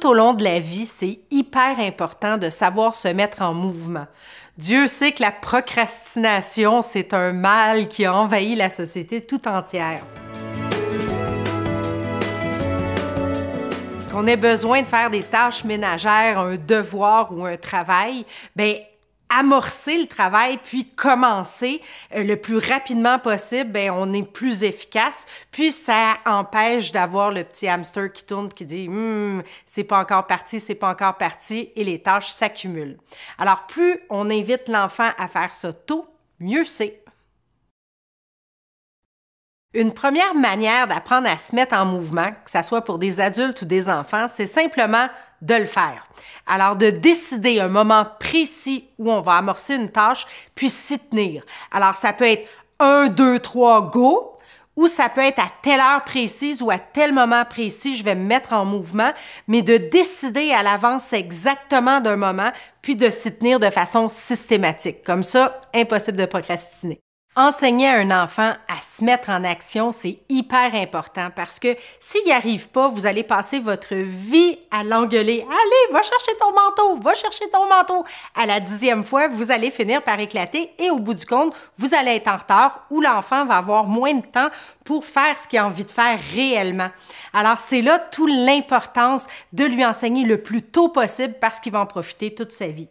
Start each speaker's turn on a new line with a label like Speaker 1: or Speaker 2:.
Speaker 1: tout au long de la vie, c'est hyper important de savoir se mettre en mouvement. Dieu sait que la procrastination, c'est un mal qui a envahi la société tout entière. Qu'on ait besoin de faire des tâches ménagères, un devoir ou un travail, bien, amorcer le travail puis commencer le plus rapidement possible, bien, on est plus efficace, puis ça empêche d'avoir le petit hamster qui tourne qui dit c'est pas encore parti, c'est pas encore parti et les tâches s'accumulent. Alors plus on invite l'enfant à faire ça tôt, mieux c'est. Une première manière d'apprendre à se mettre en mouvement, que ce soit pour des adultes ou des enfants, c'est simplement de le faire. Alors, de décider un moment précis où on va amorcer une tâche, puis s'y tenir. Alors, ça peut être 1, 2, 3, go, ou ça peut être à telle heure précise ou à tel moment précis, je vais me mettre en mouvement, mais de décider à l'avance exactement d'un moment, puis de s'y tenir de façon systématique. Comme ça, impossible de procrastiner. Enseigner à un enfant à se mettre en action, c'est hyper important parce que s'il n'y arrive pas, vous allez passer votre vie à l'engueuler. « Allez, va chercher ton manteau, va chercher ton manteau! » À la 10e fois, vous allez finir par éclater et au bout du compte, vous allez être en retard ou l'enfant va avoir moins de temps pour faire ce qu'il a envie de faire réellement. Alors, c'est là toute l'importance de lui enseigner le plus tôt possible parce qu'il va en profiter toute sa vie.